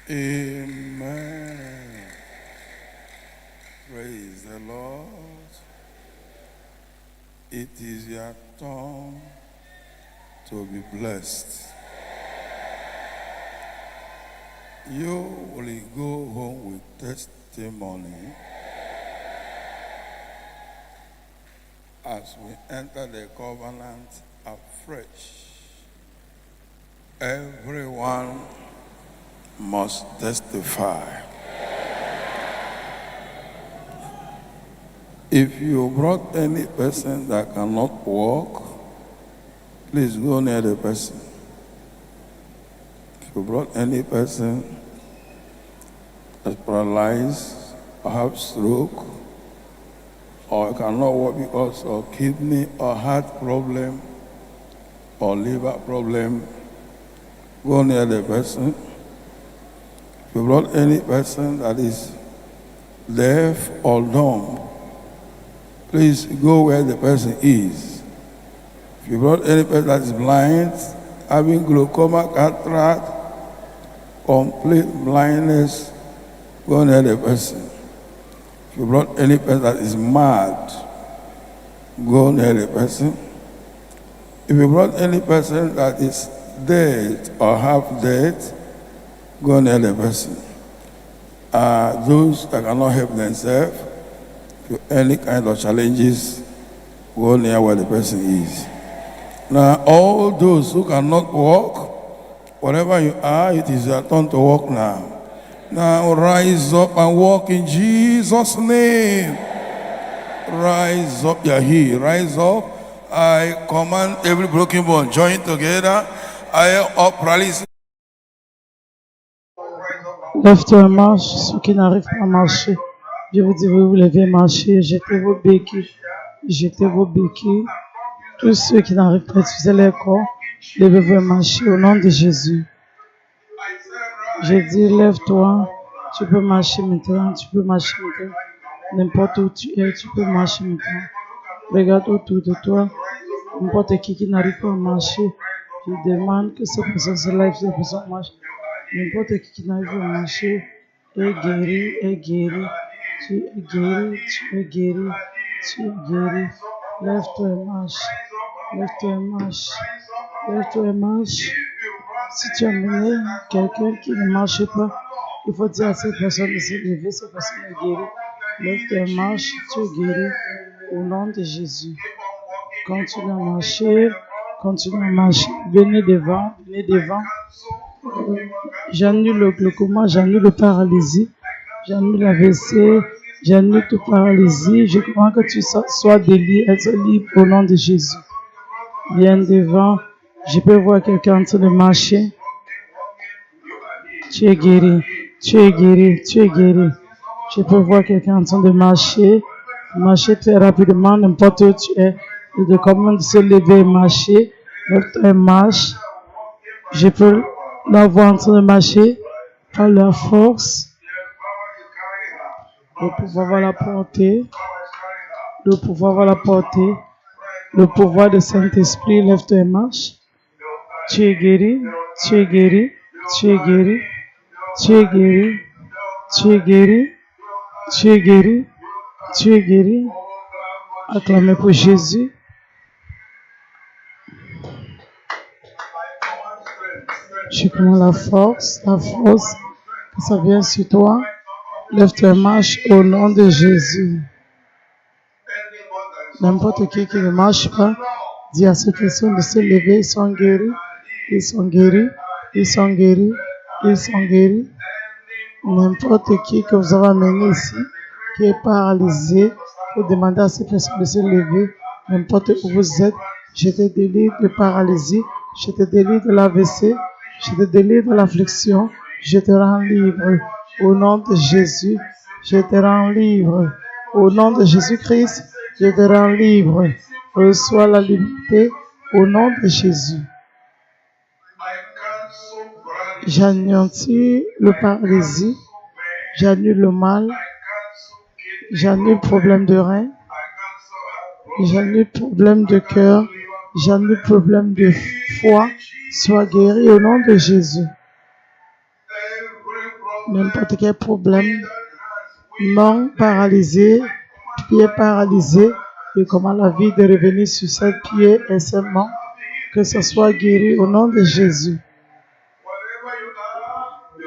Amen. Praise the Lord. It is your turn to be blessed. You will go home with testimony as we enter the covenant afresh. Everyone must testify. If you brought any person that cannot walk, please go near the person. If you brought any person that's paralyzed, or have stroke, or cannot walk because of kidney or heart problem or liver problem, go near the person. If you brought any person that is deaf or dumb, please go where the person is. If you brought any person that is blind, having glaucoma, cataract, complete blindness, go near the person. If you brought any person that is mad, go near the person. If you brought any person that is dead or half dead, go near the person. Those that cannot help themselves, to any kind of challenges, go near where the person is. Now, all those who cannot walk, wherever you are, it is your turn to walk now. Now, rise up and walk in Jesus' name. Rise up, you're here. Rise up. I command every broken bone, join together. I up, paralysis. Lève-toi et marche, ceux qui n'arrivent pas à marcher. Je vous dis, vous vous levez, marchez, jetez vos béquilles. Jetez vos béquilles. Tous ceux qui n'arrivent pas à utiliser leur corps, levez-vous et marchez au nom de Jésus. J'ai dit, lève-toi, tu peux marcher maintenant, tu peux marcher maintenant. N'importe où tu es, tu peux marcher maintenant. Regarde autour de toi, n'importe qui n'arrive pas à marcher. Je demande que cette personne se lève, cette personne marche. N'importe qui n'arrive pas à marcher est guéri, est guéri. Tu es guéri, tu es guéri, tu es guéri. Lève-toi et marche, lève-toi et marche, lève-toi et marche. Si tu as mené quelqu'un qui ne marche pas, il faut dire à cette personne de se lever, cette personne est guérie. Lève-toi et marche, tu es guéri au nom de Jésus. Continue à marcher, continue à marcher. Venez devant, venez devant. J'annule le glaucoma, j'annule le paralysie, j'annule l'AVC, j'annule toute paralysie. Je crois que tu sois délié, être libre au nom de Jésus. Viens devant, je peux voir quelqu'un en train de marcher. Tu es guéri, tu es guéri, tu es guéri. Je peux voir quelqu'un en train de marcher, marcher très rapidement, n'importe où tu es. Il te commande de se lever et marcher, lève-toi et marche. Je peux la voir en train de marcher par la force. Le pouvoir va la porter. Le pouvoir va la porter. Le pouvoir du Saint-Esprit, lève-toi et marche. Tu es guéri, tu es guéri, tu es guéri, tu es guéri, tu es guéri, tu es guéri, tu es guéri. Acclamez pour Jésus. Je commande la force, que ça vient sur toi. Lève-toi et marche au nom de Jésus. N'importe qui ne marche pas, dis à cette personne de se lever, ils sont guéris, ils sont guéris, ils sont guéris, ils sont guéris. N'importe qui que vous avez amené ici, qui est paralysé, vous demandez à cette personne de se lever, n'importe où vous êtes, je te délivre de paralysie, je te délivre de l'AVC, je te délivre de l'affliction, je te rends libre. Au nom de Jésus, je te rends libre. Au nom de Jésus-Christ, je te rends libre. Reçois la liberté au nom de Jésus. J'anéantis le paralysie, j'annule le mal, j'annule le problème de rein, j'annule le problème de cœur, j'annule le problème de foi. Sois guéri au nom de Jésus. n'importe quel problème, main paralysée, pied paralysé, je commande la vie de revenir sur cette pied et cette main, que ce soit guéri au nom de Jésus.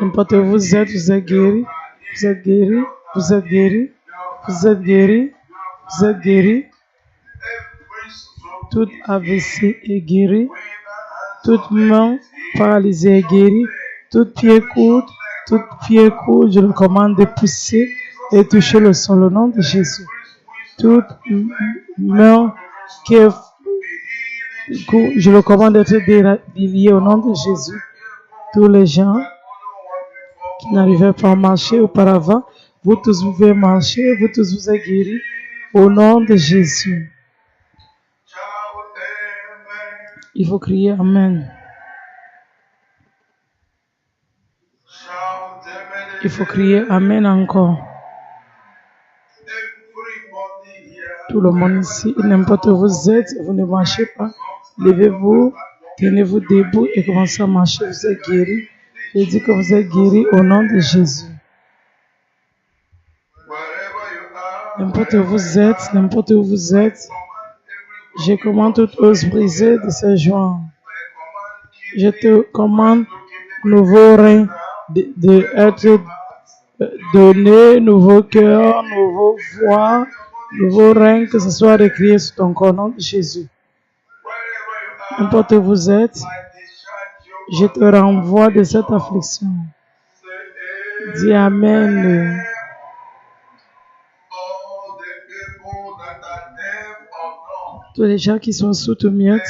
N'importe où vous êtes guéri, vous êtes guéri, vous êtes guéri, vous êtes guéri, vous êtes guéri. Toute AVC est guérie, toute main paralysée est guérie, tout pied court, je le commande de pousser et toucher le sol au nom de Jésus. Toute main qui est court, je le commande d'être déliée au nom de Jésus. Tous les gens qui n'arrivaient pas à marcher auparavant, vous tous vous pouvez marcher, vous tous vous êtes guéris au nom de Jésus. Il faut crier Amen. Il faut crier Amen encore. Tout le monde ici, n'importe où vous êtes, vous ne marchez pas, levez-vous, tenez-vous debout et commencez à marcher, vous êtes guéris. Je dis que vous êtes guéris au nom de Jésus. N'importe où vous êtes, je commande toute os brisée de ces joints. Je te commande nouveau rein d'être donné, nouveau cœur, nouveau foi, nouveau rein, que ce soit récréé sur ton corps, au nom de Jésus. N'importe où vous êtes, je te renvoie de cette affliction. Dis Amen. Tous les gens qui sont sous miettes,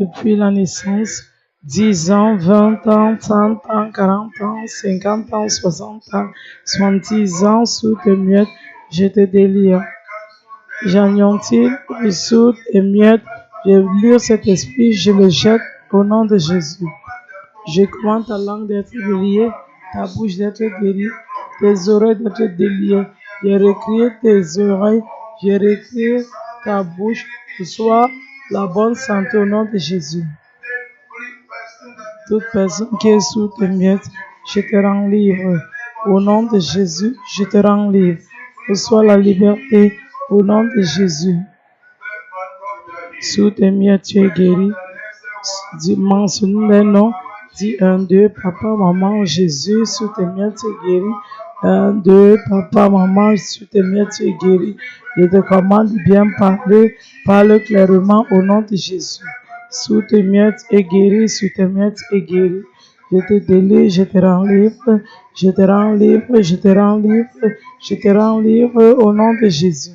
depuis la naissance, 10 ans, 20 ans, 30 ans, 40 ans, 50 ans, 60 ans, 70 ans, sous tes miettes, je te délie. J'anéantis les sourds et miettes, je lire cet esprit, je le jette au nom de Jésus. Je commande ta langue d'être déliée, ta bouche d'être déliée, tes oreilles d'être déliées. Je recrie tes oreilles, je recrie ta bouche, que ce soit la bonne santé au nom de Jésus. Toute personne qui est sous tes miettes, je te rends libre. Au nom de Jésus, je te rends libre. Que soit la liberté au nom de Jésus. Sous tes miettes, tu es guéri. Dis, mentionne les noms. Dis 1, 2, papa, maman, Jésus, sous tes miettes, tu es guéri. 1, 2, papa, maman, sous tes miettes, tu es guéri. Je te commande de bien parler, parle clairement au nom de Jésus. Sous tes miettes est guéri, sous tes miettes est guéri. Je te délie, je te rends libre, je te rends libre, je te rends libre, je te rends libre au nom de Jésus.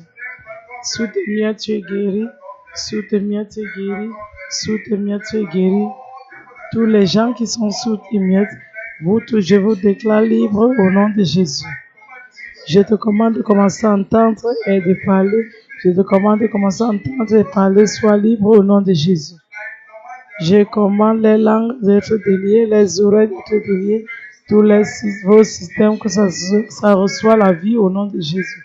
Sous tes miettes tu es guéri, sous tes miettes tu es guéri, sous tes miettes tu es guéri. Tous les gens qui sont sous tes miettes, vous tous, je vous déclare libre au nom de Jésus. Je te commande de commencer à entendre et de parler. Je te commande de commencer à entendre et parler. Sois libre au nom de Jésus. Je commande les langues d'être déliées, les oreilles d'être déliées, tous vos systèmes, que ça reçoit la vie au nom de Jésus.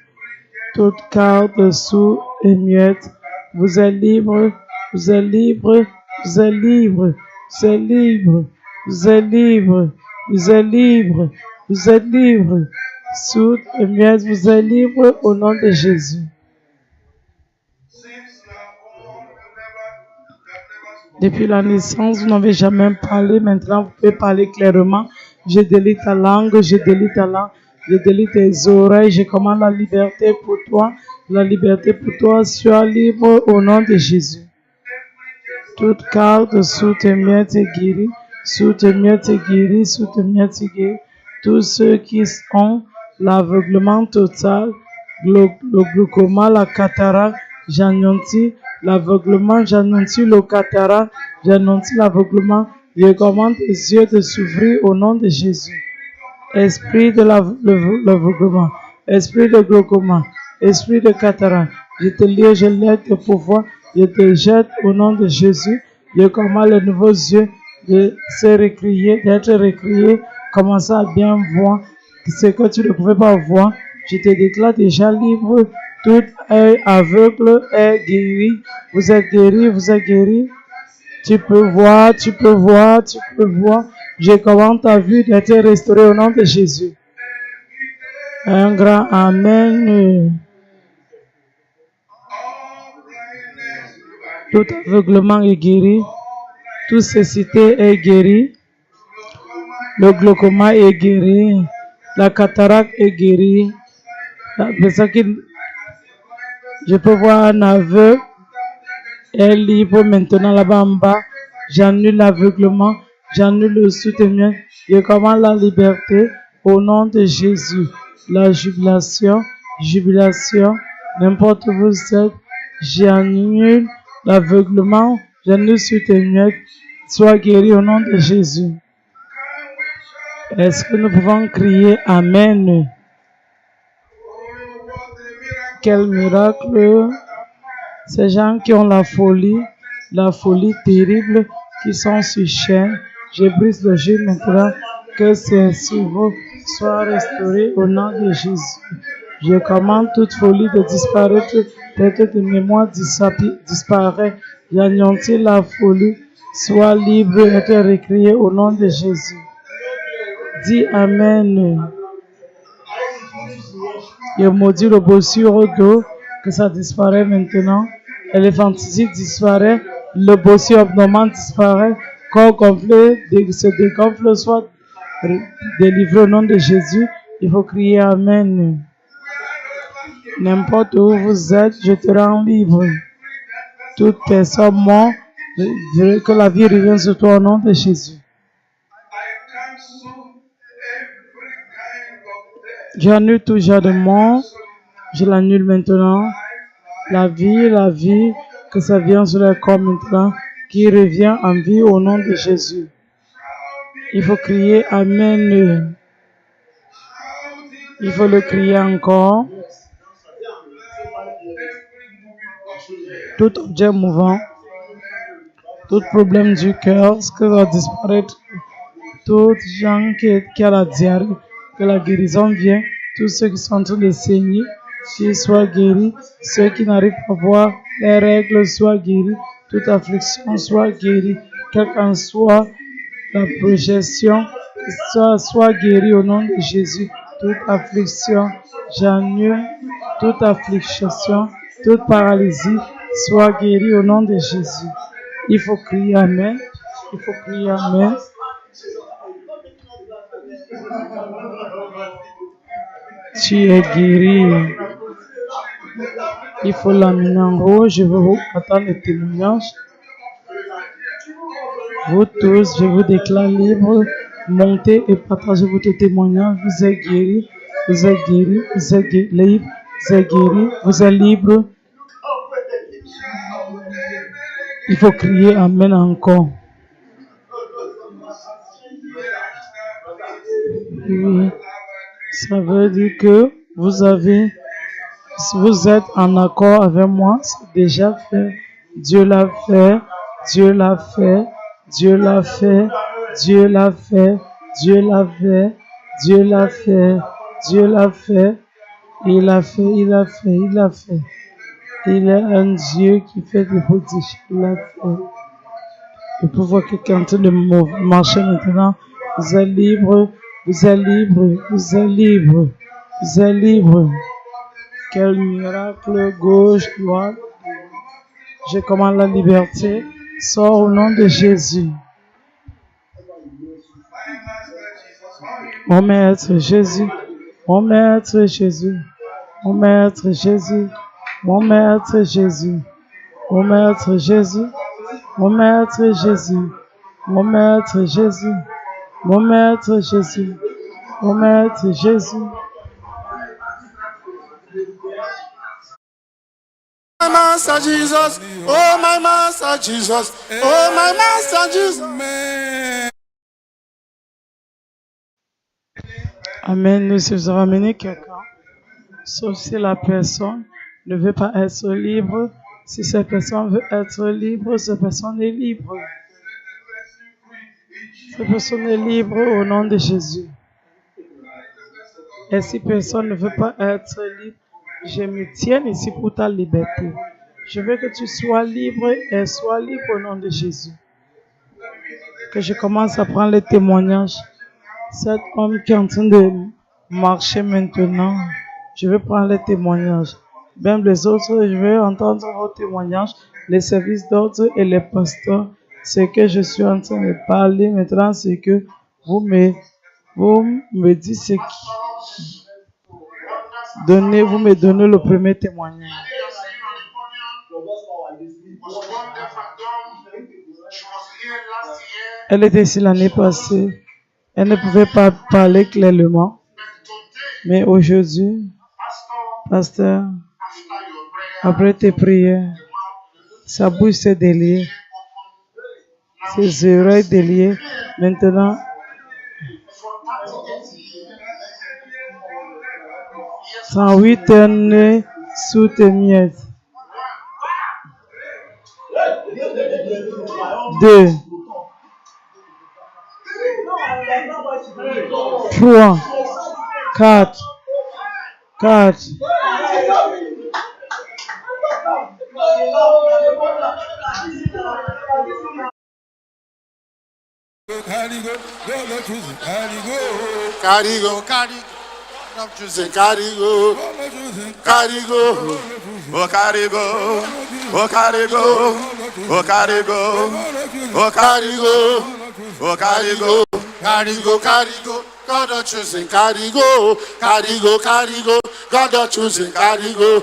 Toute carte sous et muette, vous êtes libre, vous êtes libre, vous êtes libre, vous êtes libre, vous êtes libre, vous êtes libre, vous êtes libre. Sous et muette, vous êtes libre au nom de Jésus. Depuis la naissance, vous n'avez jamais parlé. Maintenant, vous pouvez parler clairement. Je délie ta langue, je délie ta langue, je délie tes oreilles. Je commande la liberté pour toi. La liberté pour toi. Sois libre au nom de Jésus. Toute carte sous tes miettes est guérie. Sous tes miettes est guérie. Sous tes miettes est guérie. Tous ceux qui ont l'aveuglement total, le glaucoma, la cataracte, j'anéantis l'aveuglement, j'anéantis le cataracte, j'anéantis l'aveuglement. Je commande les yeux de s'ouvrir au nom de Jésus. Esprit de l'aveuglement, esprit de glaucoma, esprit de cataracte, je te lie, je lève tes pouvoirs, je te jette au nom de Jésus. Je commande les nouveaux yeux de se récrier, d'être récriés, commencer à bien voir ce que tu ne pouvais pas voir. Je te déclare déjà libre Tout œil aveugle est guéri. Vous êtes guéri, vous êtes guéri. Tu peux voir, tu peux voir, tu peux voir. Je commande ta vue d'être restaurée au nom de Jésus. Un grand Amen. Tout aveuglement est guéri. Toute cécité est guérie. Le glaucoma est guéri. La cataracte est guérie. Je peux voir un aveugle est libre maintenant là-bas en bas. J'annule l'aveuglement. J'annule le soutien. Je commande la liberté au nom de Jésus. La jubilation, jubilation, n'importe où vous êtes. J'annule l'aveuglement. J'annule le soutien. Sois guéri au nom de Jésus. Est-ce que nous pouvons crier Amen? Quel miracle! Ces gens qui ont la folie terrible, qui sont sur chaîne, je brise le jeu maintenant, que ces cerveaux soient restaurés au nom de Jésus. Je commande toute folie de disparaître, tête de mémoire disparaît, j'anéantis la folie, soit libre et être récréé au nom de Jésus. Dis Amen. Je maudis le bossure d'eau, que ça disparaît maintenant. Éléphanticie disparaît, le bossure abnormal disparaît, corps complet se dégonfle, soit délivré au nom de Jésus. Il faut crier Amen. N'importe où vous êtes, je te rends libre. Toute personne morte, que la vie revienne sur toi au nom de Jésus. J'annule tout genre de mort, je l'annule maintenant. La vie, que ça vienne sur le corps maintenant, qui revient en vie au nom de Jésus. Il faut crier Amen. Il faut le crier encore. Tout objet mouvant, tout problème du cœur, ce que va disparaître. Tout gens qui a la diarrhée, que la guérison vient. Tous ceux qui sont en train de saigner, qu'ils soient guéris. Ceux qui n'arrivent pas à voir les règles soient guéris. Toute affliction soit guérie. Quelle qu'en soit la projection, soit guérie au nom de Jésus. Toute affliction, j'annule toute affliction, toute paralysie, soit guérie au nom de Jésus. Il faut crier Amen. Il faut crier Amen. Tu es guéri. Il faut l'amener en haut. Je veux vous attendre le témoignage. Vous tous, je vous déclare libre. Montez et partagez votre témoignage. Vous êtes guéri. Vous êtes guéri. Vous êtes libre. Vous êtes guéri. Vous êtes libre. Il faut crier Amen encore. Oui. Ça veut dire que vous êtes en accord avec moi, c'est déjà fait. Dieu l'a fait, Dieu l'a fait, Dieu l'a fait, Dieu l'a fait, Dieu l'a fait, Dieu l'a fait, Dieu l'a fait, il a fait, il a fait, il a fait. Il est un Dieu qui fait des prodiges, il a fait. Et pour voir quelqu'un en train de marcher maintenant, vous êtes libre. Vous êtes libre, vous êtes libre, vous êtes libre. Quel miracle, gauche, droite. Je commande la liberté. Sors au nom de Jésus. Mon Maître Jésus, mon Maître Jésus, mon Maître Jésus, mon Maître Jésus, mon Maître Jésus, mon Maître Jésus, mon Maître Jésus. Mon Maître Jésus, mon Maître Jésus. My Master Jesus, oh my Master Jesus, oh my Master Jesus. Amen. Nous vous ramener quelqu'un, sauf si la personne ne veut pas être libre. Si cette personne veut être libre, cette personne est libre. Cette personne est libre au nom de Jésus. Et si personne ne veut pas être libre, Je me tiens ici pour ta liberté. Je veux que tu sois libre et sois libre au nom de Jésus. Que je commence à prendre les témoignages. Cet homme qui est en train de marcher maintenant, je vais prendre les témoignages. Même les autres, je vais entendre vos témoignages, les services d'ordre et les pasteurs. Ce que je suis en train de parler maintenant, c'est que vous me dites ce qui vous me donnez le premier témoignage. Elle était ici l'année passée. Elle ne pouvait pas parler clairement. Mais aujourd'hui, pasteur, après tes prières, sa bouche s'est déliée. Ses oreilles déliées. Maintenant, sans 8 années sous tes miettes. 2, 3, 4. God don't choosing, carry go,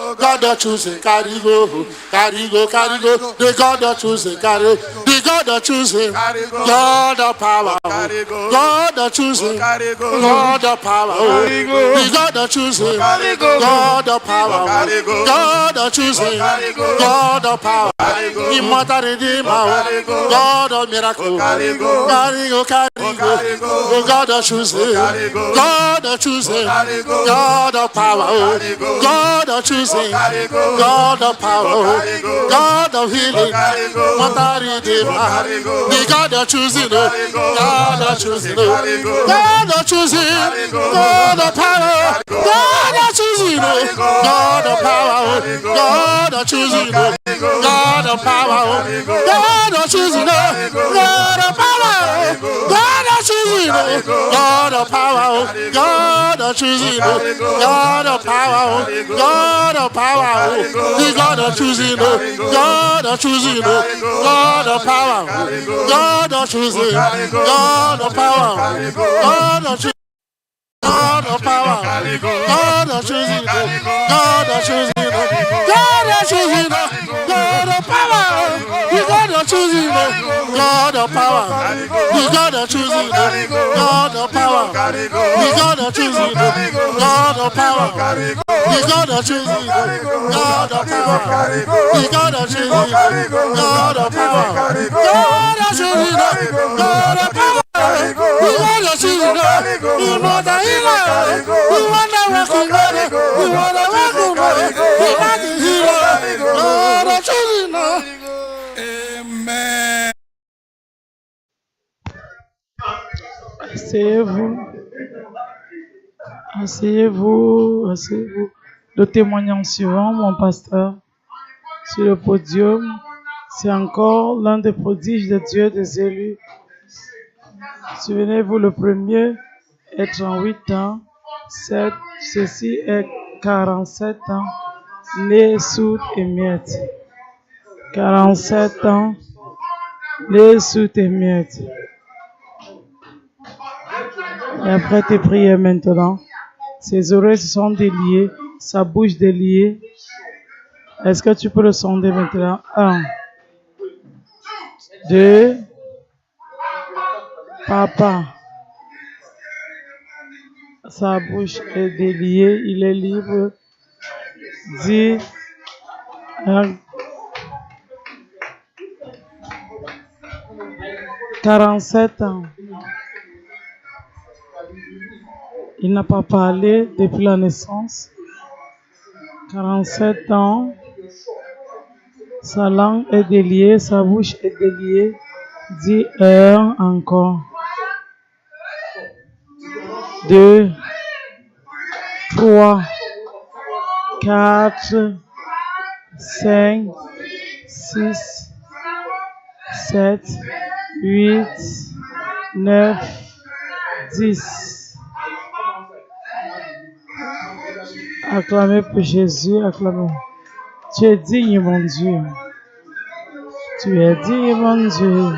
God don't choosing, carry go, God don't choosing, carry go, the God don't choosing, carry, the God don't choosing, God of power, God don't choosing, God of power, the God don't choosing, God of power, God don't choosing, God of power, immortal redeemer, God of miracle, carry go, oh God of choosing, God of choosing, God of power, God of choosing, God of power, God of healing, immortal redeemer, the God of choosing, God of choosing, God of choosing, God of power, God of choosing, God of power, God of choosing, God of power, God of choosing, God of power, God of choosing, God of power, God of choosing, God of power, God of power, the God of choosing, God of choosing, God of power, God of choosing, God of power, God of choosing. God of power, God of choosing, God of choosing, God of choosing, God of power, the God of choosing, God of power, the God of choosing, God of power, the God of choosing, God of power, the God of choosing, God of power, the God of choosing, God of power, God of choosing, God of power. We want to see you know, we want to heal you, we want to work on you, we want to work on you, we want to heal you, Lord of children. Amen. Asseyez-vous, asseyez-vous, asseyez-vous. Le témoignage suivant, mon pasteur, sur le podium, c'est encore l'un des prodiges de Dieu des élus. Souvenez-vous, le premier est 38 ans, ceci est 47 ans, né sous tes miettes. 47 ans, né sous tes miettes. Et après tes prières maintenant, ses oreilles se sont déliées, sa bouche déliée. Est-ce que tu peux le sonder maintenant? 1, 2, papa. Sa bouche est déliée, il est libre. Dis, 47 ans. Il n'a pas parlé depuis la naissance. 47 ans. Sa langue est déliée, sa bouche est déliée. Dis 1 encore. 2, 3, 4, 5, 6, 7, 8, 9, 10. Acclamez pour Jésus, acclamez. Tu es digne, mon Dieu. Tu es digne, mon Dieu.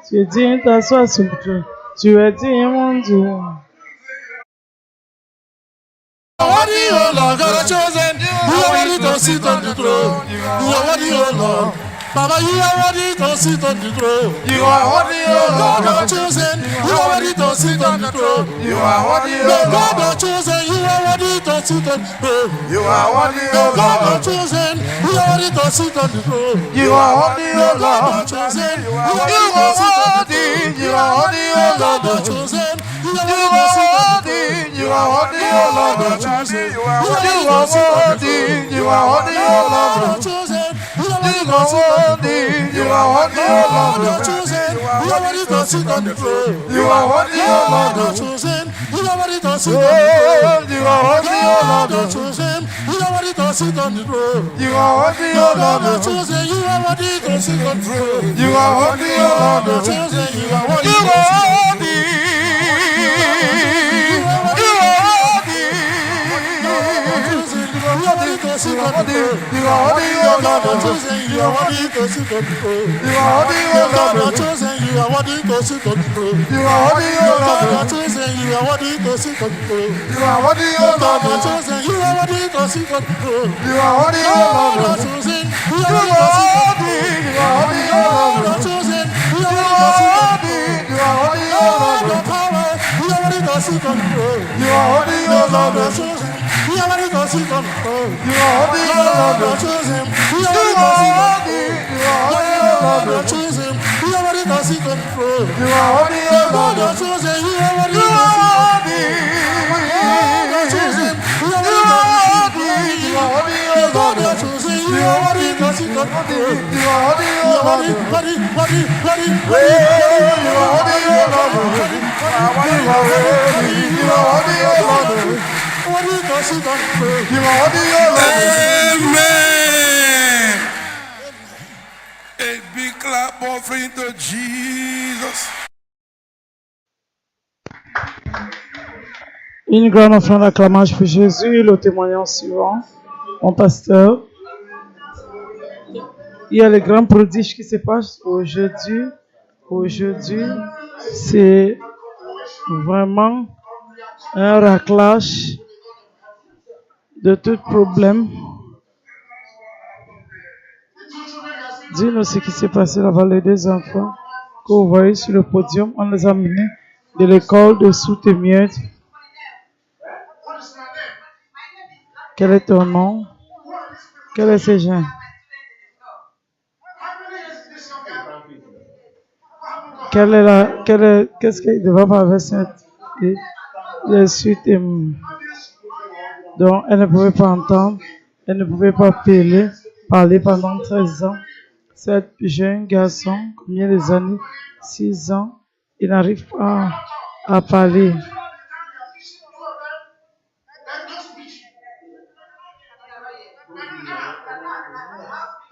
Tu es digne, t'assois sur le trône. Tu es digne, mon Dieu. Worthy, oh Lord, God has chosen. You are worthy to sit on the throne. You are worthy, oh Lord. Baba, you are worthy to sit on the throne. You are worthy, oh Lord, God has chosen. You are worthy to sit on the throne. You are worthy, oh Lord. God has chosen. You are worthy to sit on the throne. You are worthy, oh Lord. God has chosen. You are worthy to sit on the throne. You are worthy, oh Lord. God has chosen. You are worthy. You are worthy, oh Lord. God has chosen. You are worthy. You are worthy, oh Lord. God has chosen. You are worthy. You are worthy, oh Lord. God has chosen. You are worthy. You are worthy, oh Lord. God has chosen. You are worthy to sit on the throne. You are worthy, oh Lord. God has chosen. You are worthy to sit on the throne. You are worthy, oh Lord. God has chosen. You are worthy to sit on the throne. You are worthy, oh Lord. God has chosen. You are worthy to sit on the throne. You are worthy, oh Lord. God has chosen. You are worthy. You are worthy. You are worthy, oh Lord, God chosen. You are worthy to sit on the throne. You are worthy, oh Lord, God chosen. You are worthy to sit on the throne. You are worthy, oh Lord, God chosen. You are worthy to sit on the throne. You are worthy, oh Lord, God chosen. You are worthy to sit on the throne. You are worthy, oh Lord, God chosen. You are worthy. You are worthy, oh Lord, God chosen. You are worthy. You are worthy, oh Lord, God power. You are worthy to sit on the throne. You are worthy, oh Lord, God chosen. You are worthy to sit on the throne. You are worthy, oh Lord, God chosen. You are worthy. You are worthy, oh Lord, God chosen. You are worthy to sit on the throne. You are worthy, oh Lord, God chosen. You are worthy. You are worthy. God chosen. You are worthy. You are worthy, oh Lord, God chosen. You are worthy to sit on the throne. You are worthy, oh Lord. You are worthy, oh Lord. You are worthy, oh Lord. Amen. A big clap offering to Jesus. Une grande offrande d'acclamation pour Jésus, le témoignage suivant. Mon pasteur, il y a les grands prodiges qui se passent aujourd'hui. Aujourd'hui, c'est vraiment un raclage de tout problème. Dis-nous ce qui s'est passé dans la vallée des enfants que vous voyez sur le podium. On les a menés de l'école de Soutermiette. Quel est ton nom? Quel est ce genre? Qu'est-ce qu'il devait faire avec cette suite? Donc, elle ne pouvait pas entendre, elle ne pouvait pas parler pendant 13 ans. Cet jeune garçon, combien des années? 6 ans, il n'arrive pas à parler.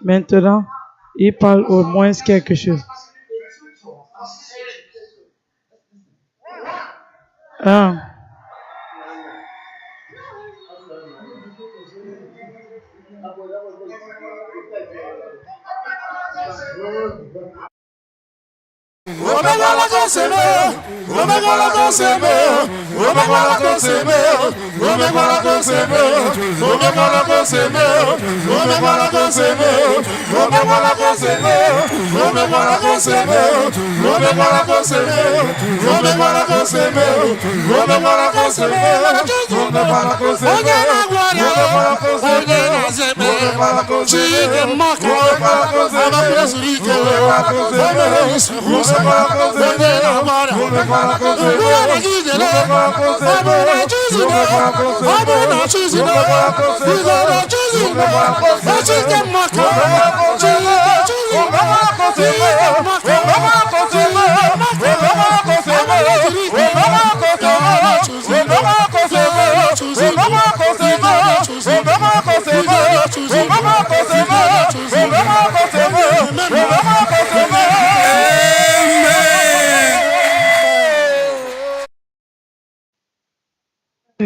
Maintenant, il parle au moins quelque chose.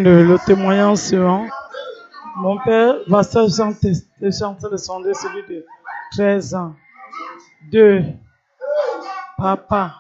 Amen. Le témoignage suivant. Mon père va chanter le sondé, celui de 13 ans. 2. Papa.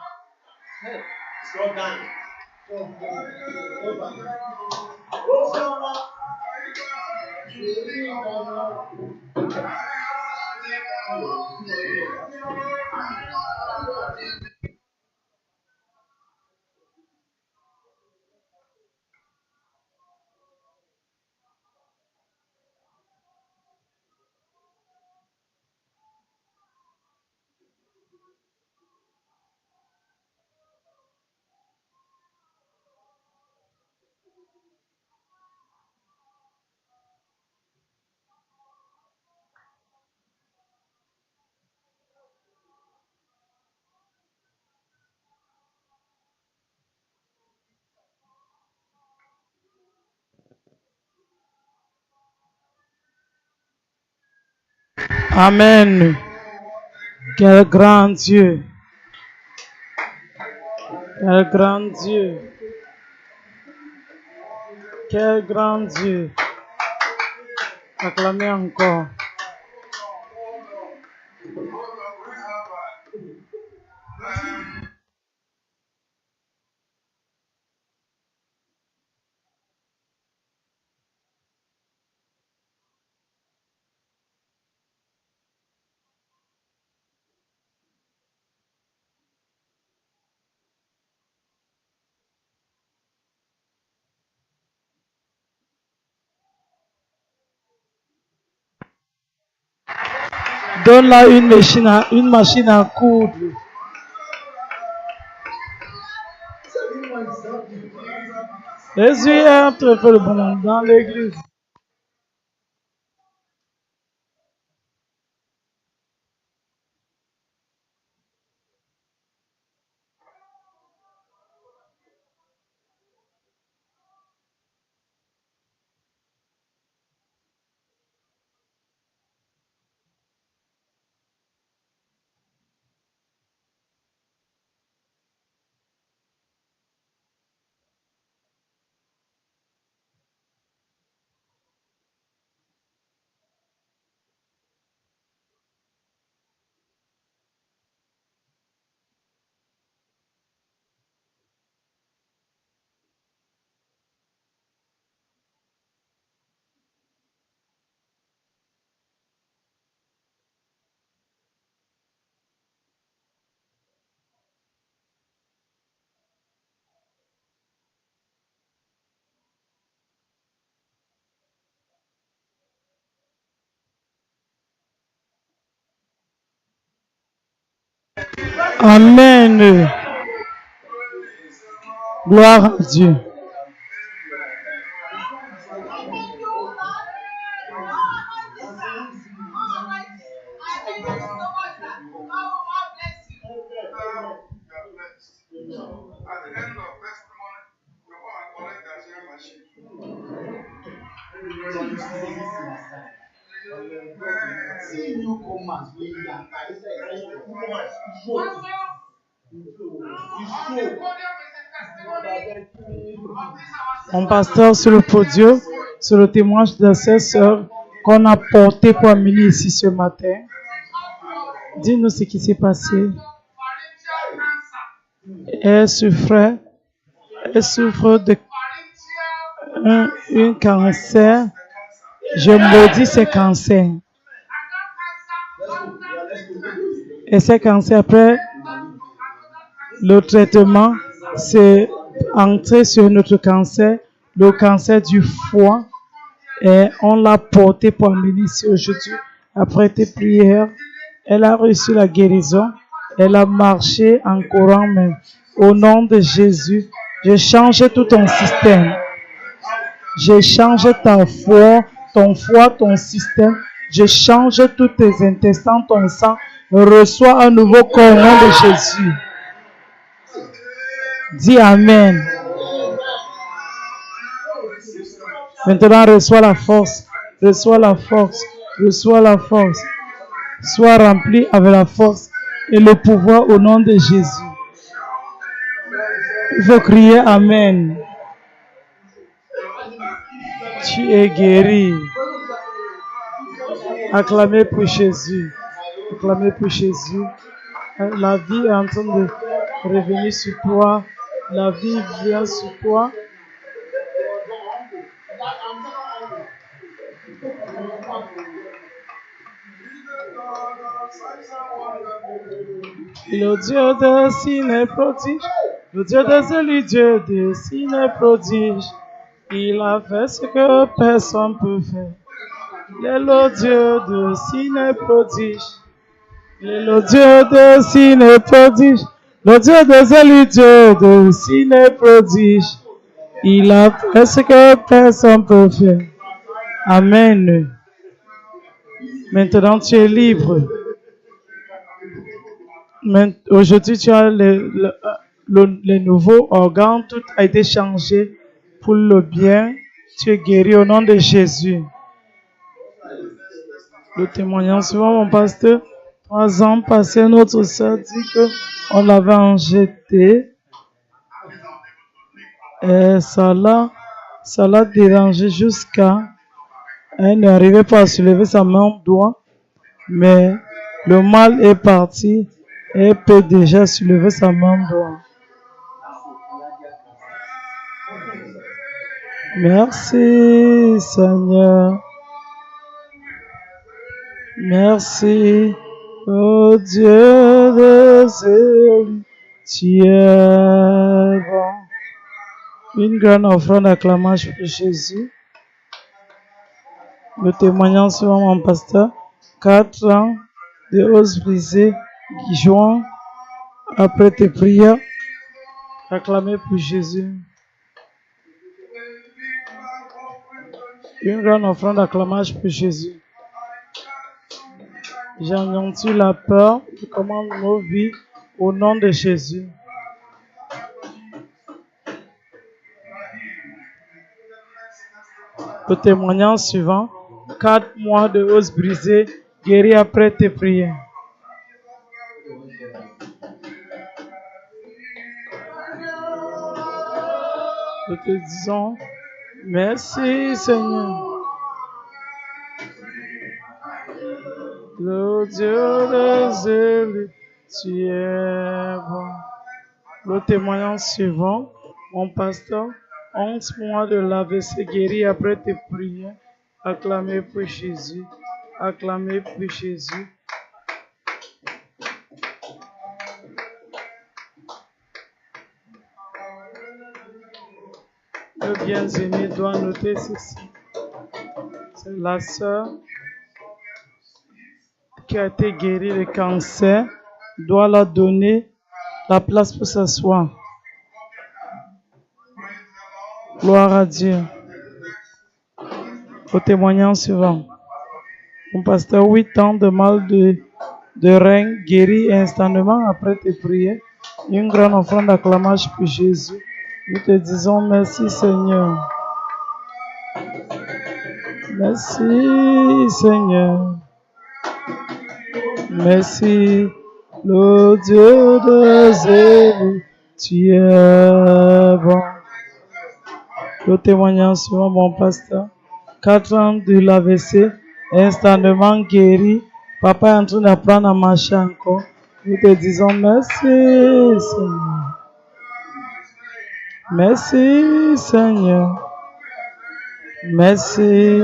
Amen. Quel grand Dieu. Quel grand Dieu. Quel grand Dieu. Acclamez encore. Donne-là une machine à coudre. Jésus est entré pour le bon dans l'église. Amen. Gloire à Dieu. Mon pasteur sur le podium, sur le témoignage de ses sœurs qu'on a porté pour amener ici ce matin. Dis-nous ce qui s'est passé. Elle souffre de un cancer. Je maudis ces cancers. Et ces cancers, après le traitement, c'est entré sur notre cancer, le cancer du foie. Et on l'a porté pour amener ici aujourd'hui. Après tes prières, elle a reçu la guérison. Elle a marché en courant même. Au nom de Jésus, je change tout ton système. Je change ta foi, ton foie, ton système. Je change tous tes intestins, ton sang. Reçois un nouveau corps au nom de Jésus. Dis Amen. Maintenant, reçois la force. Reçois la force. Reçois la force. Sois rempli avec la force et le pouvoir au nom de Jésus. Il faut crier Amen. Tu es guéri. Acclamez pour Jésus. Acclamez pour Jésus. La vie est en train de revenir sur toi. La vie vient sur toi. Le Dieu de signes et prodiges, le Dieu des élus, Dieu de signes et prodiges, il a fait ce que personne ne peut faire. Il est le Dieu de signes et prodiges, il est le Dieu de signes et prodiges, le Dieu des élus, Dieu de signes et prodiges, il a fait ce que personne ne peut faire. Amen. Maintenant tu es libre. Aujourd'hui, tu as les nouveaux organes, tout a été changé pour le bien. Tu es guéri au nom de Jésus. Le témoignage suivant, mon pasteur, 3 ans passés, notre soeur dit qu'on l'avait enjeté. Et ça l'a dérangé jusqu'à... Elle n'arrivait pas à soulever sa main droite, mais le mal est parti. Elle peut déjà soulever sa main droite. Merci Seigneur. Merci, oh Dieu des élus, tu es bon. Une grande offrande d'acclamation pour Jésus. Le témoignage sur mon pasteur, 4 ans de os brisés, joint après tes prières, acclamez pour Jésus. Une grande offrande d'acclamation pour Jésus. J'anéantis la peur, je commande nos vies au nom de Jésus. Le témoignage suivant, 4 mois de os brisés, guéri après tes prières. Nous te disons, merci Seigneur. Le Dieu des élus, tu es bon. Le témoignage suivant, mon pasteur, 11 mois de l'AVC guéri après tes prières. Acclamez pour Jésus. Acclamez pour Jésus. Le bien-aimé doit noter ceci. C'est la sœur qui a été guérie du cancer, doit la donner la place pour s'asseoir. Gloire à Dieu. Au témoignage suivant. Mon pasteur, 8 ans de mal de rein guéri instantanément après tes prières. Une grande offrande d'acclamation pour Jésus. Nous te disons merci Seigneur. Merci Seigneur. Merci le Dieu des élus, tu es bon. Le témoignage suivant, mon pasteur, 4 ans de l'AVC, instantanément guéri. Papa est en train d'apprendre à marcher encore. Nous te disons merci Seigneur. Merci Seigneur. Merci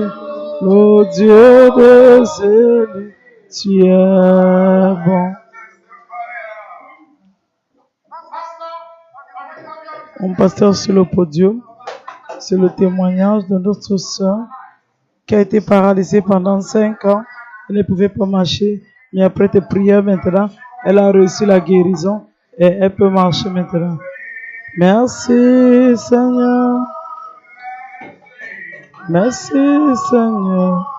le Dieu des élus, tu es bon. Mon pasteur sur le podium, c'est le témoignage de notre soeur qui a été paralysée pendant 5 ans. Elle ne pouvait pas marcher, mais après tes prières maintenant, elle a reçu la guérison et elle peut marcher maintenant. Merci Seigneur. Merci Seigneur.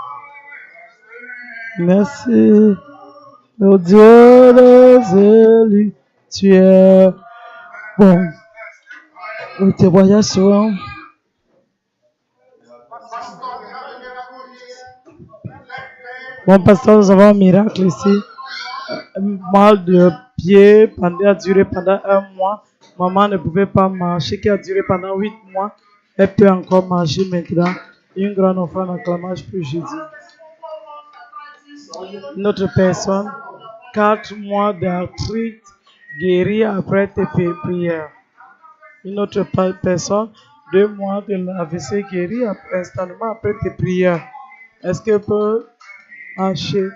Merci le Dieu des élus, tu es bon. Le témoignage suivant. Bon pasteur, nous avons un miracle ici. Mal de pied a duré pendant 1 mois. Maman ne pouvait pas marcher, qui a duré pendant 8 mois. Elle peut encore marcher maintenant. Une grande offrande d'acclamation pour Jésus. Notre personne, 4 mois d'arthrite guérie après tes prières. Une autre personne, 2 mois de l'AVC guérie instantanément après tes prières. Est-ce qu'elle peut marcher?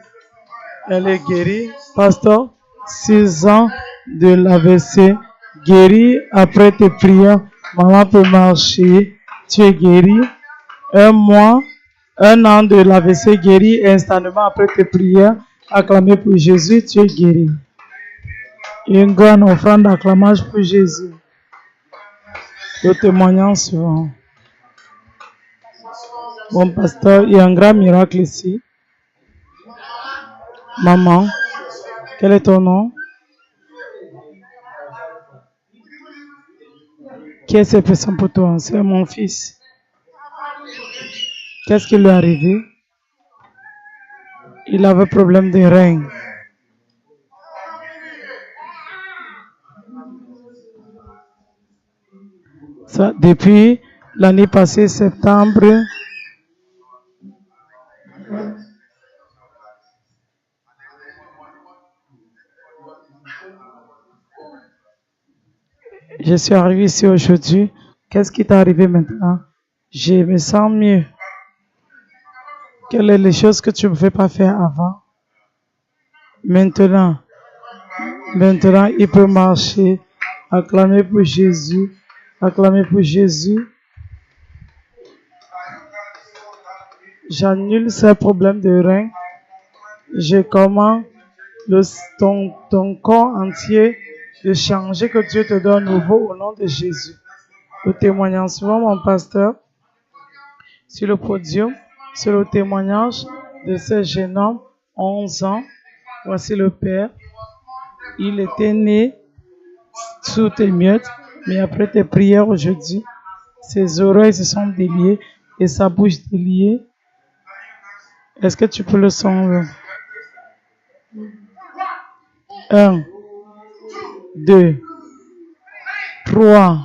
Elle est guérie. Pasteur, 6 ans de l'AVC guérie après tes prières. Maman peut marcher. Tu es guéri. 1 mois, 1 an de l'AVC guéri instantanément après tes prières. Acclamez pour Jésus, tu es guéri. Une grande offrande d'acclamation pour Jésus. Le témoignage suivant. Bon pasteur, il y a un grand miracle ici. Maman, quel est ton nom? Qui est cette personne pour toi? C'est mon fils. Qu'est-ce qui lui est arrivé? Il avait problème de rein. Ça, depuis l'année passée, septembre, je suis arrivé ici aujourd'hui. Qu'est-ce qui t'est arrivé maintenant? Je me sens mieux. Quelles sont les choses que tu ne pouvais pas faire avant? Maintenant, il peut marcher. Acclamer pour Jésus. Acclamer pour Jésus. J'annule ces problèmes de rein. Je commande ton corps entier de changer, que Dieu te donne nouveau au nom de Jésus. Le témoignage suivant, mon pasteur, sur le podium, c'est le témoignage de ce jeune homme, 11 ans. Voici le père. Il était né sous tes miettes, mais après tes prières aujourd'hui, ses oreilles se sont déliées et sa bouche déliée. Est-ce que tu peux le sentir? 1, 2, 3,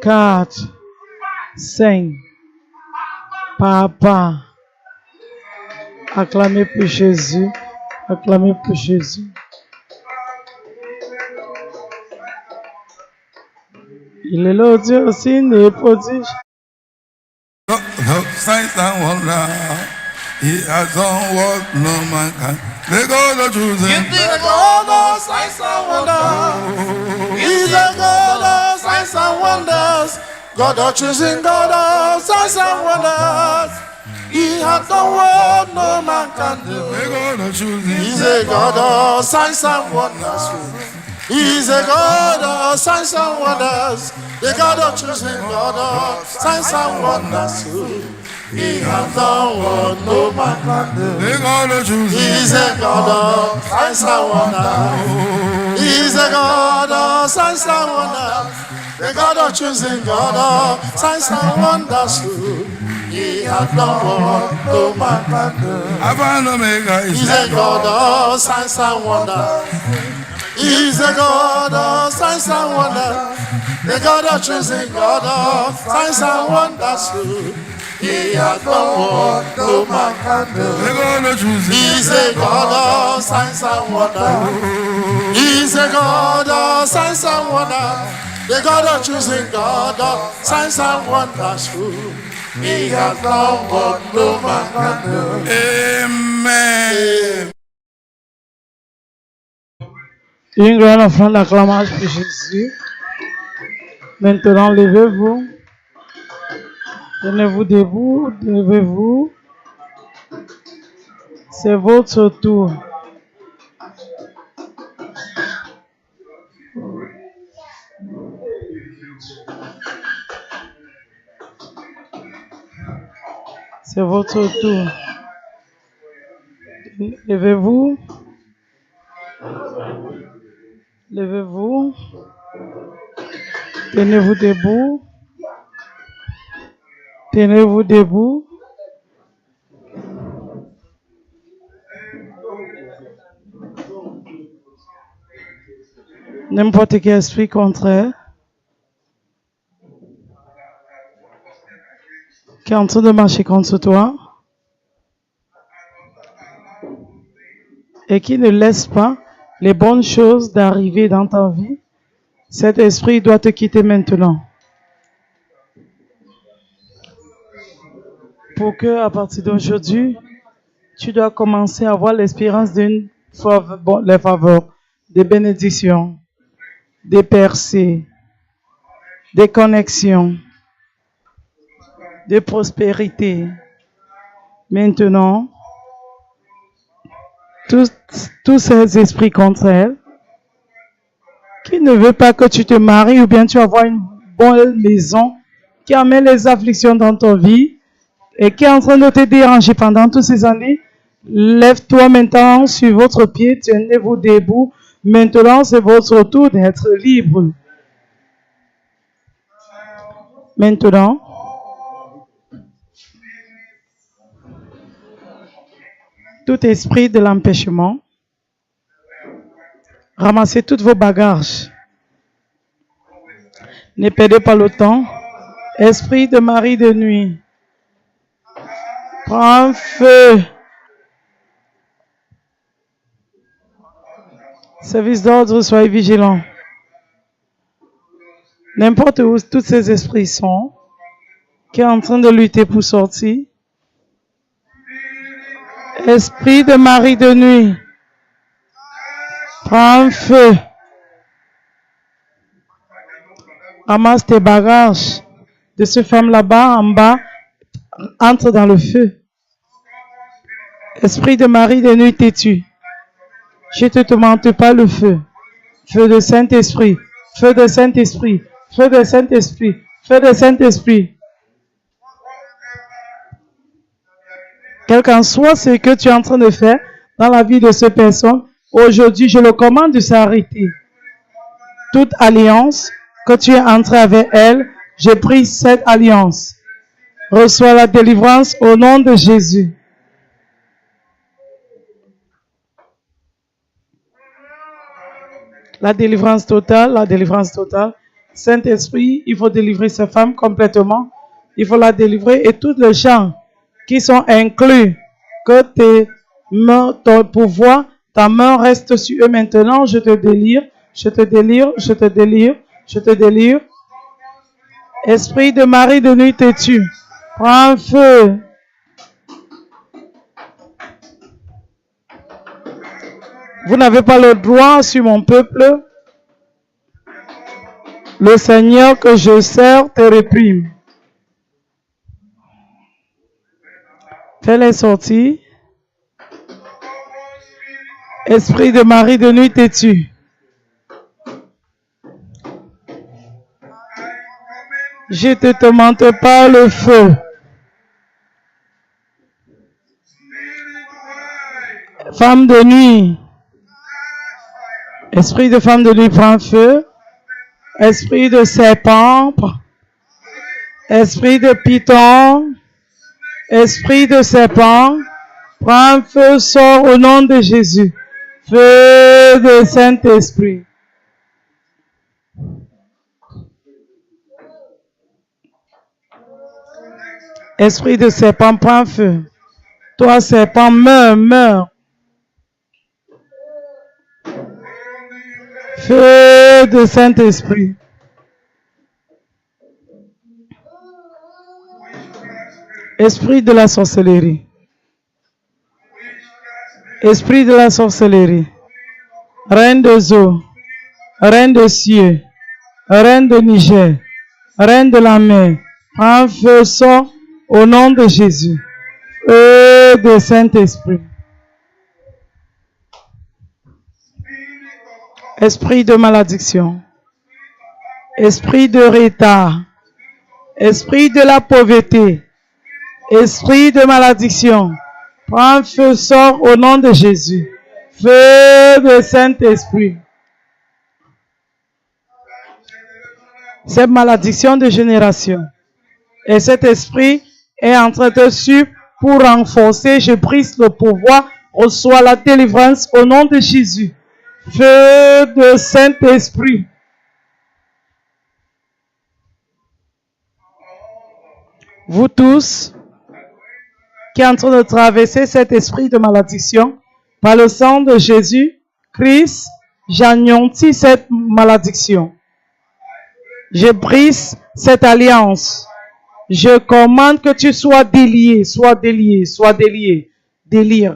4, 5. Papa. Acclamez pour Jésus. Acclamez pour Jésus. Il est là aussi, n'est pas dit. Signs and wonders. He has done what no man can. The God of choosing. He's the God of signs and wonders. He's the God of signs and wonders. God of choosing, God of signs and wonders. He has done what no man can do. The God of choosing. He's a God of signs and wonders. He's a God of signs and wonders. The God of choosing, God of signs and wonders. He has done what no man can do. The God of choosing. He's a God of signs and wonders. He's a God of signs and wonders. The God of choosing, God of signs and wonders. He has done what no man can do. Alpha and Omega is He's a God of signs and wonders. He's a God of signs and wonders. The God of choosing, God of signs and wonders. He has done what no man can do. the God of choosing. He's a God of signs and wonders. He's a God of signs and wonders. The God of choosing, God of signs and wonders. He has done what no man can do. Amen. Une grande offrande d'acclamation pour Jésus. Maintenant, levez-vous. Tenez-vous debout, levez-vous. C'est votre tour. C'est votre tour. Levez-vous. Levez-vous. Tenez-vous debout. Tenez-vous debout. N'importe quel esprit contraire qui est en train de marcher contre toi et qui ne laisse pas les bonnes choses d'arriver dans ta vie, cet esprit doit te quitter maintenant. Pour que, à partir d'aujourd'hui, tu dois commencer à avoir l'espérance les faveurs, des bénédictions, des percées, des connexions, de prospérité. Maintenant, tous ces esprits contre elle, qui ne veut pas que tu te maries ou bien tu avoir une bonne maison, qui amène les afflictions dans ta vie et qui est en train de te déranger pendant toutes ces années, lève-toi maintenant sur votre pied, tenez-vous debout. Maintenant, c'est votre tour d'être libre. Maintenant, tout esprit de l'empêchement, ramassez tous vos bagages. Ne perdez pas le temps. Esprit de mari de nuit, prends feu. Service d'ordre, soyez vigilants. N'importe où tous ces esprits sont, qui est en train de lutter pour sortir. Esprit de mari de nuit, prends feu. Ramasse tes bagages de cette femme là-bas, en bas, entre dans le feu. Esprit de mari de nuit têtu, je ne te demande pas le feu. Feu de Saint-Esprit, feu de Saint-Esprit, feu de Saint-Esprit, feu de Saint-Esprit. Quel qu'en soit ce que tu es en train de faire dans la vie de cette personne, aujourd'hui, je le commande de s'arrêter. Toute alliance que tu es entré avec elle, je prie cette alliance. Reçois la délivrance au nom de Jésus. La délivrance totale, la délivrance totale. Saint-Esprit, il faut délivrer cette femme complètement. Il faut la délivrer et tous les gens qui sont inclus, que tes mains, ton pouvoir, ta main reste sur eux maintenant. Je te délire, je te délire, je te délire, je te délire. Esprit de mari de nuit têtu, prends feu. Vous n'avez pas le droit sur mon peuple. Le Seigneur que je sers te réprime. Fais-les sortir. Esprit de mari de nuit têtu. Je te demande pas le feu. Femme de nuit. Esprit de femme de nuit prend feu. Esprit de serpent. Esprit de python. Esprit de serpent. Prends feu, sors au nom de Jésus. Feu de Saint-Esprit. Esprit de serpent, prends feu. Toi, serpent, meurs, meurs. Feu de Saint-Esprit. Esprit de la sorcellerie. Esprit de la sorcellerie. Reine des eaux. Reine des cieux. Reine de Niger. Reine de la mer. Prends feu, sort au nom de Jésus. Feu de Saint-Esprit. Esprit de malédiction. Esprit de retard. Esprit de la pauvreté. Esprit de malédiction. Prends feu, sort au nom de Jésus. Feu de Saint-Esprit. Cette malédiction de génération. Et cet esprit est en train de suivre pour renforcer. Je brise le pouvoir. Reçois la délivrance au nom de Jésus. Feu de Saint-Esprit. Vous tous qui êtes en train de traverser cet esprit de malédiction, par le sang de Jésus Christ, j'anéantis cette malédiction. Je brise cette alliance. Je commande que tu sois délié, sois délié, sois délié. Délire.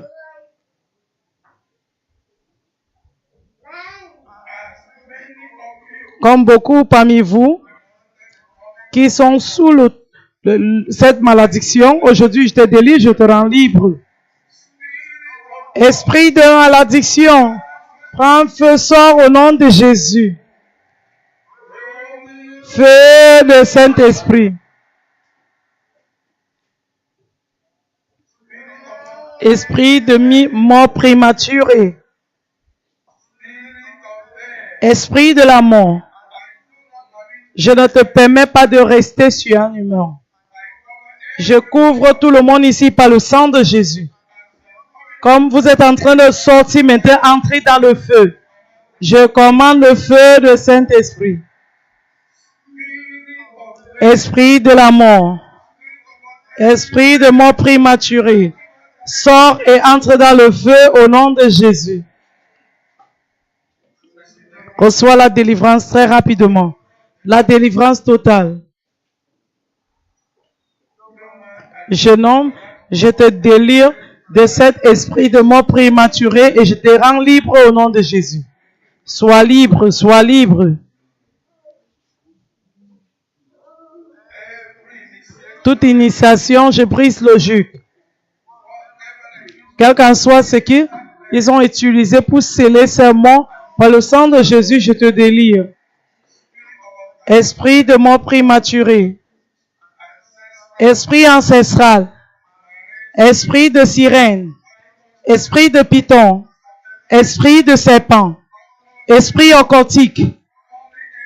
Comme beaucoup parmi vous qui sont sous cette malédiction, aujourd'hui je te délie, je te rends libre. Esprit de malédiction, prends feu, sors au nom de Jésus. Feu de Saint-Esprit. Esprit de mort prématurée. Esprit de la mort. Je ne te permets pas de rester sur un humain. Je couvre tout le monde ici par le sang de Jésus. Comme vous êtes en train de sortir maintenant, entrez dans le feu. Je commande le feu de Saint-Esprit. Esprit de la mort. Esprit de mort prématurée. Sors et entre dans le feu au nom de Jésus. Reçois la délivrance très rapidement. La délivrance totale. Jeune homme, je te délire de cet esprit de mort prématurée et je te rends libre au nom de Jésus. Sois libre, sois libre. Toute initiation, je brise le joug. Quel qu'en soit ce qu'ils ont utilisé pour sceller ces mots, par le sang de Jésus, je te délire. Esprit de mort prématuré. Esprit ancestral. Esprit de sirène. Esprit de python. Esprit de serpent. Esprit occultique.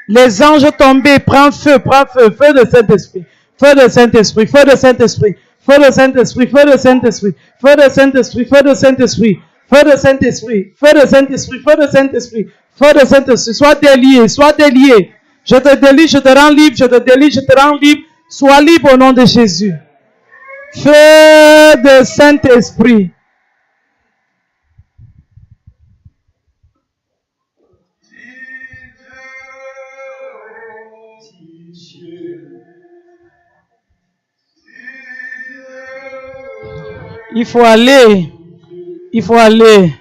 Les anges tombés, prends feu, feu de Saint-Esprit. Feu de Saint-Esprit, feu de Saint-Esprit. Feu de Saint-Esprit, feu de Saint-Esprit. Feu de Saint-Esprit, feu de Saint-Esprit. Feu de Saint-Esprit, feu de Saint-Esprit, feu de Saint-Esprit. Feu de Saint-Esprit, sois délié, sois délié. Je te délie, je te rends libre, je te délie, je te rends libre. Sois libre au nom de Jésus. Feu de Saint-Esprit. Il faut aller. Il faut aller.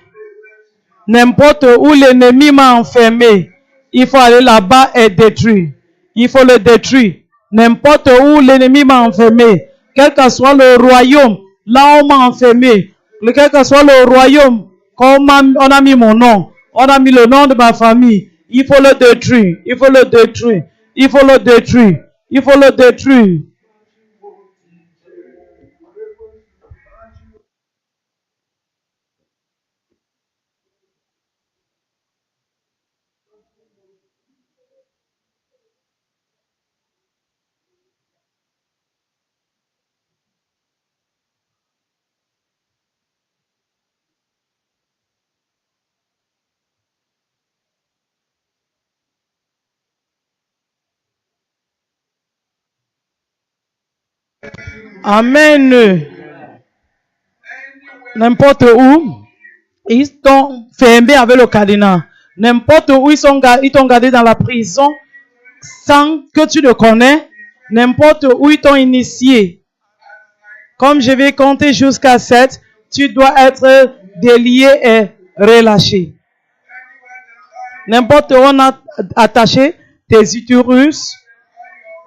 N'importe où l'ennemi m'a enfermé, il faut aller là-bas et détruire. Il faut le détruire. N'importe où l'ennemi m'a enfermé, quel que soit le royaume, là où on m'a enfermé, quel que soit le royaume, on a mis mon nom, on a mis le nom de ma famille, il faut le détruire. Il faut le détruire. Il faut le détruire. Il faut le détruire. Amen. N'importe où, ils t'ont fermé avec le cadenas. N'importe où ils t'ont gardé dans la prison sans que tu le connais. N'importe où ils t'ont initié. Comme je vais compter jusqu'à 7, tu dois être délié et relâché. N'importe où on a attaché tes utérus,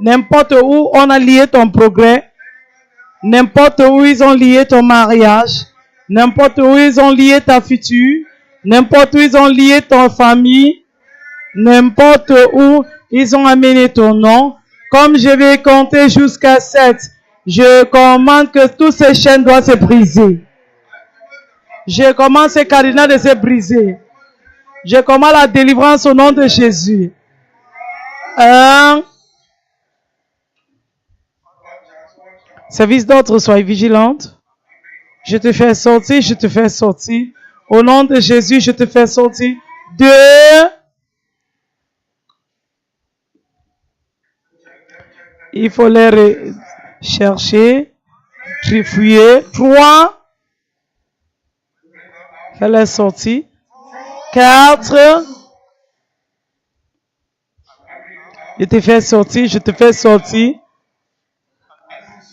n'importe où on a lié ton progrès, n'importe où ils ont lié ton mariage, n'importe où ils ont lié ta future, n'importe où ils ont lié ton famille, n'importe où ils ont amené ton nom. Comme je vais compter jusqu'à 7, je commande que toutes ces chaînes doivent se briser. Je commande ces cadenas de se briser. Je commande la délivrance au nom de Jésus. Service d'ordre, soyez vigilante. Je te fais sortir, je te fais sortir. Au nom de Jésus, je te fais sortir. 2. Il faut les cherchez, fuyez. 3, fais-les sortir. 4, je te fais sortir, je te fais sortir.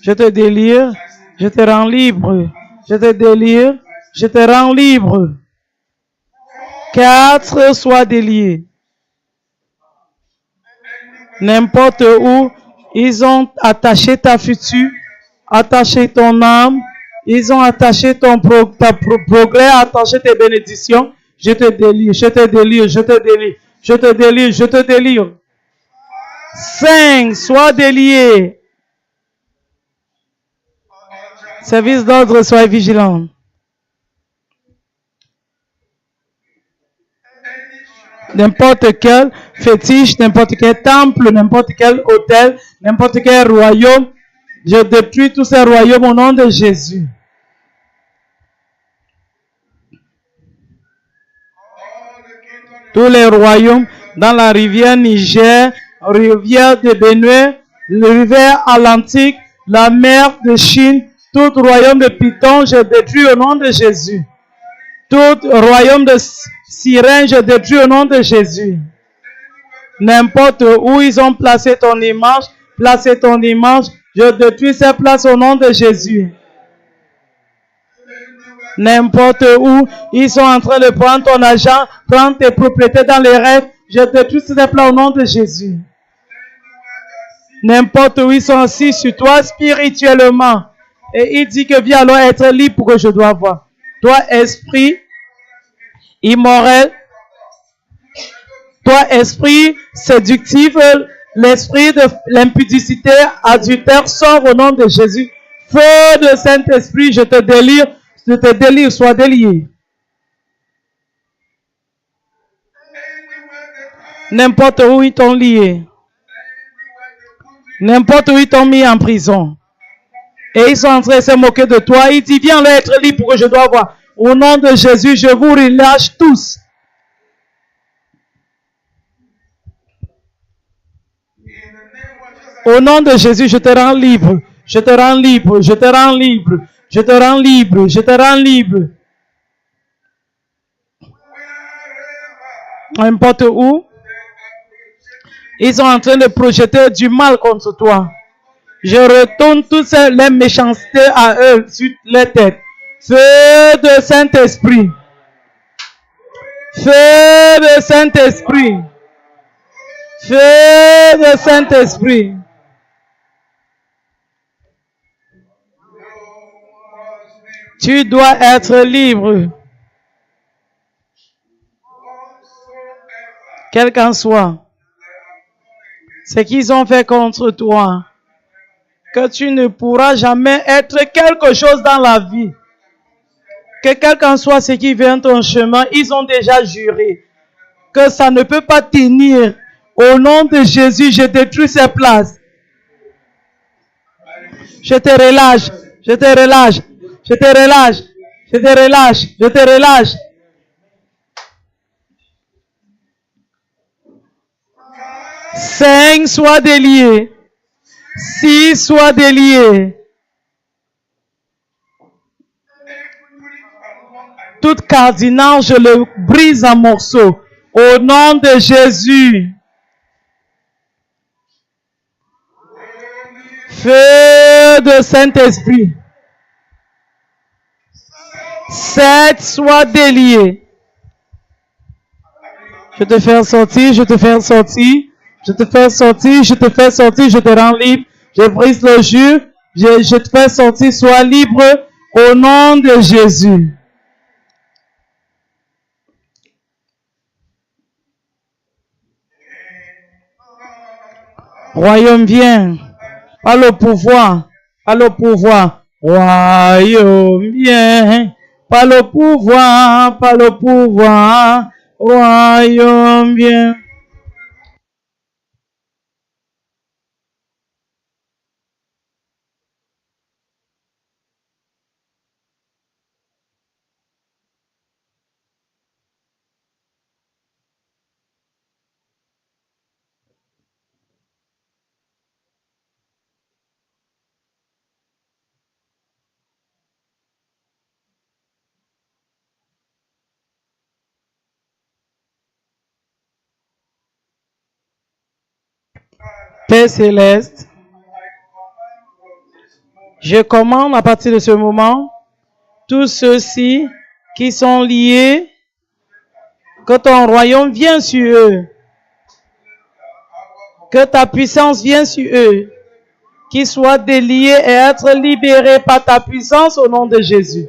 Je te délire, je te rends libre. Je te délire, je te rends libre. 4, sois délié. N'importe où, ils ont attaché ta future, attaché ton âme, ils ont attaché ton progrès, attaché tes bénédictions. Je te délire, je te délire, je te délire, je te délire, je te délire. 5, sois délié. Service d'ordre, sois vigilant. N'importe quel fétiche, n'importe quel temple, n'importe quel hôtel, n'importe quel royaume, je détruis tous ces royaumes au nom de Jésus. Tous les royaumes dans la rivière Niger, rivière de Bénin, la rivière Atlantique, la mer de Chine, tout royaume de Python, je détruis au nom de Jésus. Tout royaume de sirène, je détruis au nom de Jésus. N'importe où ils ont placé ton image, je détruis ces places au nom de Jésus. N'importe où ils sont en train de prendre ton argent, prendre tes propriétés dans les rêves, je détruis ces places au nom de Jésus. N'importe où ils sont assis sur toi spirituellement. Et il dit que viens alors être libre pour que je dois voir. Toi, esprit immorel, toi, esprit séductif, l'esprit de l'impudicité, adultère, sors au nom de Jésus. Feu de Saint-Esprit, je te délire, sois délié. N'importe où ils t'ont lié. N'importe où ils t'ont mis en prison. Et ils sont en train de se moquer de toi. Il dit, viens là être libre pour que je dois voir. Au nom de Jésus, je vous relâche tous. Au nom de Jésus, je te rends libre. Je te rends libre. Je te rends libre. Je te rends libre. Je te rends libre. N'importe où, ils sont en train de projeter du mal contre toi. Je retourne toutes les méchancetés à eux sur les têtes. Feu de Saint-Esprit. Feu de Saint-Esprit. Feu de Saint-Esprit. Tu dois être libre. Quel qu'en soit ce qu'ils ont fait contre toi, que tu ne pourras jamais être quelque chose dans la vie. Que quel qu'en soit ce qui vient ton chemin, ils ont déjà juré que ça ne peut pas tenir. Au nom de Jésus, je détruis ces places. Je te relâche, je te relâche, je te relâche, je te relâche, je te relâche. 5, sois délié. 6, sois délié. Tout cardinal, je le brise en morceaux. Au nom de Jésus. Feu de Saint-Esprit. 7, sois délié. Je te fais sortir, je te fais sortir. Je te fais sortir, je te fais sortir, je te rends libre. Je brise le jus. Je te fais sortir, sois libre au nom de Jésus. Royaume, viens. Par le pouvoir. Par le pouvoir. Royaume, viens. Par le pouvoir. Par le pouvoir. Royaume, viens. Père céleste, je commande à partir de ce moment tous ceux-ci qui sont liés, que ton royaume vienne sur eux, que ta puissance vienne sur eux, qu'ils soient déliés et être libérés par ta puissance au nom de Jésus.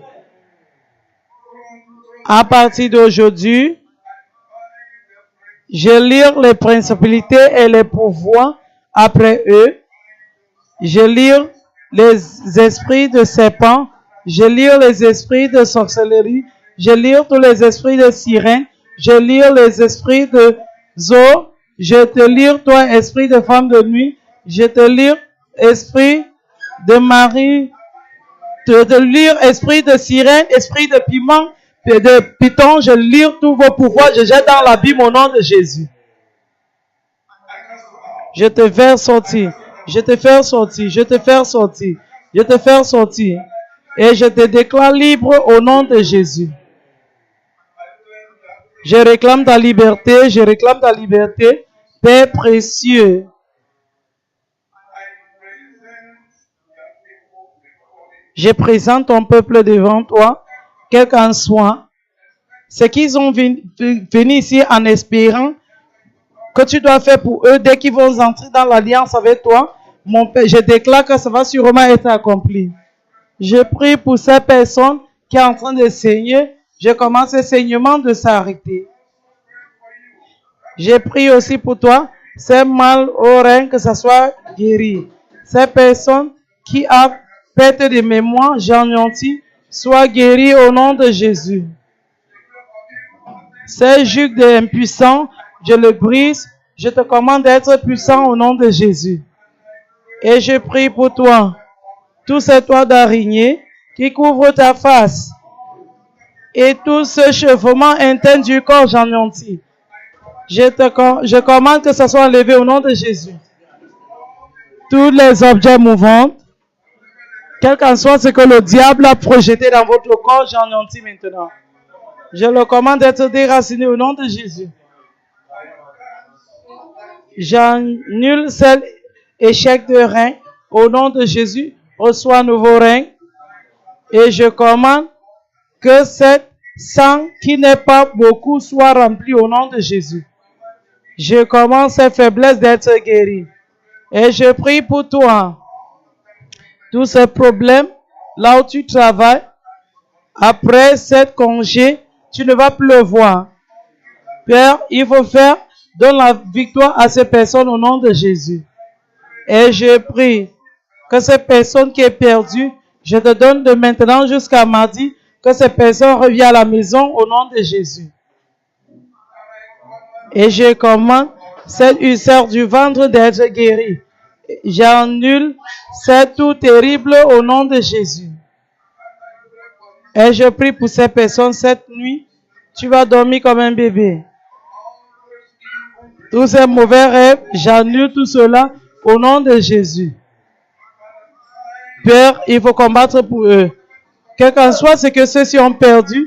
À partir d'aujourd'hui, je lis les principalités et les pouvoirs après eux. Je lis les esprits de serpents. Je lis les esprits de sorcellerie. Je lis tous les esprits de sirène. Je lis les esprits de zoo. Je te lis, toi, esprit de femme de nuit. Je te lis, esprit de Marie. Je te lis, esprit de sirène, esprit de piment, de python. Je lis tous vos pouvoirs. Je jette dans l'abîme au nom de Jésus. Je te fais sortir. Je te fais sortir. Je te fais sortir. Je te fais sortir. Et je te déclare libre au nom de Jésus. Je réclame ta liberté. Je réclame ta liberté. Père précieux. Je présente ton peuple devant toi, quel qu'en soit. Ce qu'ils ont venu ici en espérant que tu dois faire pour eux dès qu'ils vont entrer dans l'alliance avec toi, mon Père, je déclare que ça va sûrement être accompli. Je prie pour ces personnes qui sont en train de saigner. Je commence le saignement de s'arrêter. Je prie aussi pour toi, ces mal au rein, que ça soit guéri. Ces personnes qui ont perte de mémoire, j'anéantis, soient guéries au nom de Jésus. Ces juges d'impuissants, je le brise. Je te commande d'être puissant au nom de Jésus. Et je prie pour toi, tous ces toits d'araignée qui couvrent ta face. Et tout ce chevauchement interne du corps, j'anéantis. Je commande que ça soit enlevé au nom de Jésus. Tous les objets mouvants, quel qu'en soit ce que le diable a projeté dans votre corps, j'anéantis maintenant. Je le commande d'être déraciné au nom de Jésus. J'annule cet échec de rein. Au nom de Jésus, reçois un nouveau rein. Et je commande que cet sang qui n'est pas beaucoup soit rempli au nom de Jésus. Je commande cette faiblesse d'être guérie. Et je prie pour toi. Tous ces problèmes, là où tu travailles, après cette congé, tu ne vas plus le voir. Père, il faut faire donne la victoire à ces personnes au nom de Jésus. Et je prie que ces personnes qui est perdue, je te donne de maintenant jusqu'à mardi, que ces personnes reviennent à la maison au nom de Jésus. Et je commande cette ulcère du ventre d'être guérie. J'annule cette tout terrible au nom de Jésus. Et je prie pour ces personnes cette nuit, tu vas dormir comme un bébé. Tous ces mauvais rêves, j'annule tout cela au nom de Jésus. Père, il faut combattre pour eux. Quel qu'en soit ce que ceux-ci ont perdu,